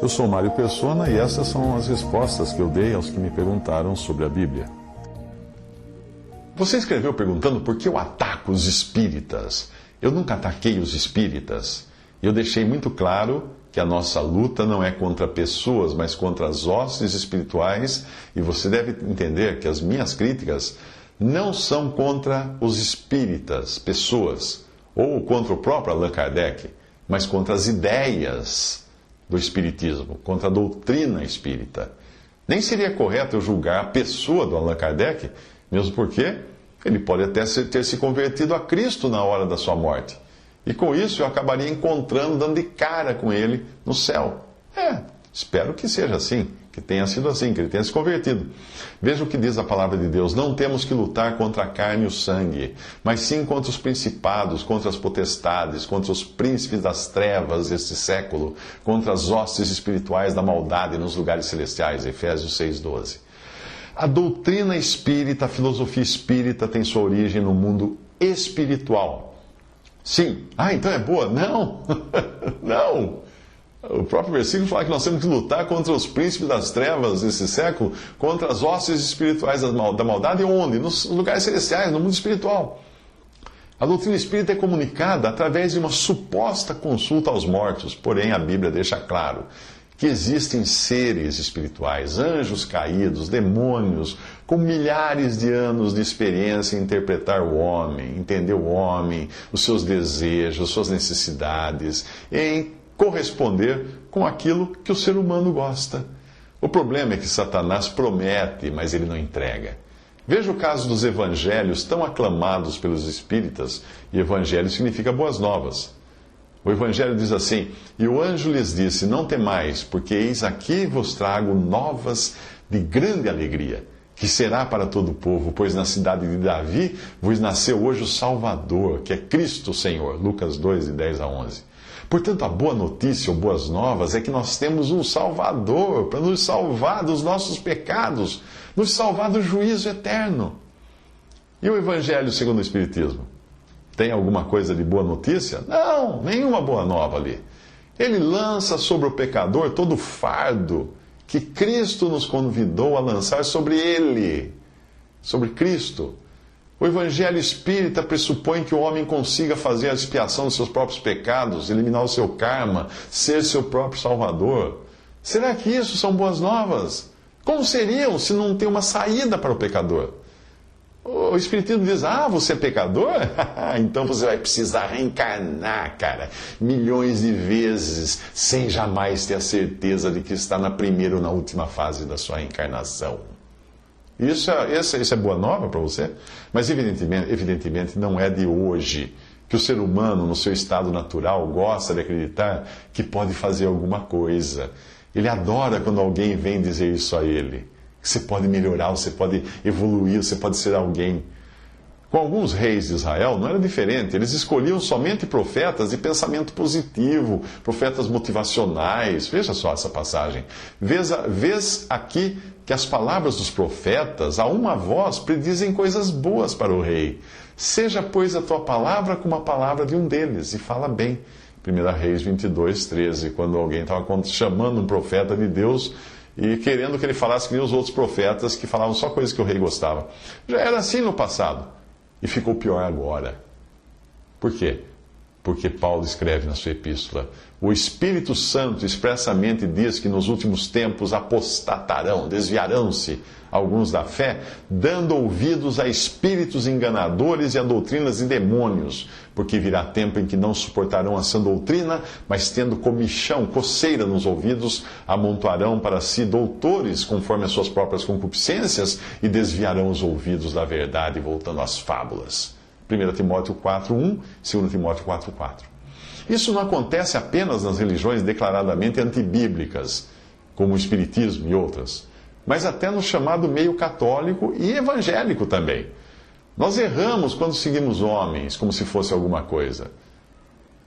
Eu sou Mário Persona e essas são as respostas que eu dei aos que me perguntaram sobre a Bíblia. Você escreveu perguntando por que eu ataco os espíritas. Eu nunca ataquei os espíritas. Eu deixei muito claro que a nossa luta não é contra pessoas, mas contra as hostes espirituais. E você deve entender que as minhas críticas não são contra os espíritas, pessoas, ou contra o próprio Allan Kardec, mas contra as ideias do espiritismo, contra a doutrina espírita. Nem seria correto eu julgar a pessoa do Allan Kardec, mesmo porque ele pode até ter se convertido a Cristo na hora da sua morte. E com isso eu acabaria encontrando, dando de cara com ele no céu. Espero que seja assim, que tenha sido assim, que ele tenha se convertido. Veja o que diz a palavra de Deus: não temos que lutar contra a carne e o sangue, mas sim contra os principados, contra as potestades, contra os príncipes das trevas deste século, contra as hostes espirituais da maldade nos lugares celestiais. Efésios 6,12. A doutrina espírita, a filosofia espírita tem sua origem no mundo espiritual. Sim. Então é boa? Não. Não. O próprio versículo fala que nós temos que lutar contra os príncipes das trevas desse século, contra as hostes espirituais da maldade. Onde? Nos lugares celestiais, no mundo espiritual. A doutrina espírita é comunicada através de uma suposta consulta aos mortos. Porém, a Bíblia deixa claro que existem seres espirituais, anjos caídos, demônios, com milhares de anos de experiência em interpretar o homem, entender o homem, os seus desejos, suas necessidades, em corresponder com aquilo que o ser humano gosta. O problema é que Satanás promete, mas ele não entrega. Veja o caso dos evangelhos tão aclamados pelos espíritas, e evangelho significa boas novas. O Evangelho diz assim: e o anjo lhes disse, não temais, porque eis aqui vos trago novas de grande alegria, que será para todo o povo, pois na cidade de Davi vos nasceu hoje o Salvador, que é Cristo Senhor. Lucas 2, de 10 a 11. Portanto, a boa notícia ou boas novas é que nós temos um Salvador para nos salvar dos nossos pecados, nos salvar do juízo eterno. E o Evangelho segundo o Espiritismo? Tem alguma coisa de boa notícia? Não, nenhuma boa nova ali. Ele lança sobre o pecador todo o fardo que Cristo nos convidou a lançar sobre ele, sobre Cristo. O Evangelho espírita pressupõe que o homem consiga fazer a expiação dos seus próprios pecados, eliminar o seu karma, ser seu próprio salvador. Será que isso são boas novas? Como seriam se não tem uma saída para o pecador? O Espiritismo diz, você é pecador? Então você vai precisar reencarnar, cara, milhões de vezes, sem jamais ter a certeza de que está na primeira ou na última fase da sua reencarnação. Isso é boa nova para você? Mas evidentemente não é de hoje que o ser humano, no seu estado natural, gosta de acreditar que pode fazer alguma coisa. Ele adora quando alguém vem dizer isso a ele. Você pode melhorar, você pode evoluir, você pode ser alguém. Com alguns reis de Israel não era diferente. Eles escolhiam somente profetas de pensamento positivo, profetas motivacionais. Veja só essa passagem. Vês aqui que as palavras dos profetas, a uma voz, predizem coisas boas para o rei. Seja, pois, a tua palavra como a palavra de um deles, e fala bem. 1 Reis 22, 13, quando alguém estava chamando um profeta de Deus e querendo que ele falasse que nem os outros profetas que falavam só coisas que o rei gostava. Já era assim no passado. E ficou pior agora. Por quê? Porque Paulo escreve na sua epístola: o Espírito Santo expressamente diz que nos últimos tempos apostatarão, desviarão-se alguns da fé, dando ouvidos a espíritos enganadores e a doutrinas de demônios, porque virá tempo em que não suportarão a sã doutrina, mas tendo comichão, coceira nos ouvidos, amontoarão para si doutores conforme as suas próprias concupiscências e desviarão os ouvidos da verdade, voltando às fábulas. 1 Timóteo 4:1, 2 Timóteo 4:4. Isso não acontece apenas nas religiões declaradamente antibíblicas, como o Espiritismo e outras, mas até no chamado meio católico e evangélico também. Nós erramos quando seguimos homens como se fosse alguma coisa.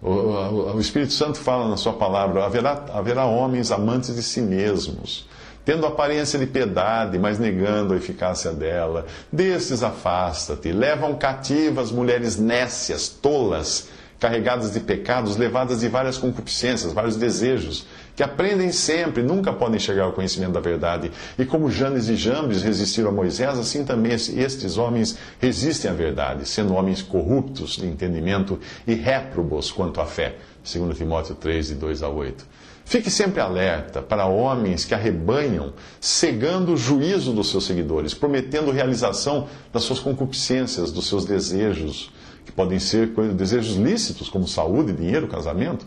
O Espírito Santo fala na sua palavra: haverá homens amantes de si mesmos, tendo aparência de piedade, mas negando a eficácia dela. Desses afasta-te. Levam cativas mulheres nécias, tolas, carregadas de pecados, levadas de várias concupiscências, vários desejos, que aprendem sempre, nunca podem chegar ao conhecimento da verdade. E como Janes e Jambres resistiram a Moisés, assim também estes homens resistem à verdade, sendo homens corruptos de entendimento e réprobos quanto à fé. 2 Timóteo 3, de 2 a 8. Fique sempre alerta para homens que arrebanham, cegando o juízo dos seus seguidores, prometendo realização das suas concupiscências, dos seus desejos, que podem ser desejos lícitos, como saúde, dinheiro, casamento.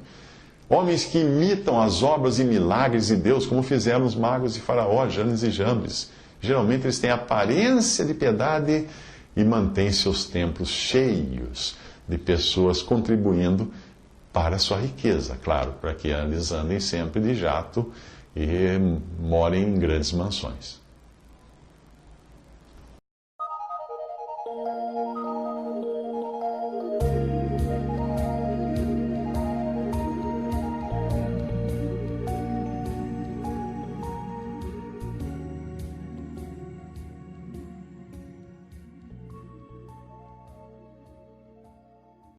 Homens que imitam as obras e milagres de Deus, como fizeram os magos de Faraó, Janes e Jambres. Geralmente eles têm aparência de piedade e mantêm seus templos cheios de pessoas contribuindo para a sua riqueza, claro, para que eles andem sempre de jato e morem em grandes mansões.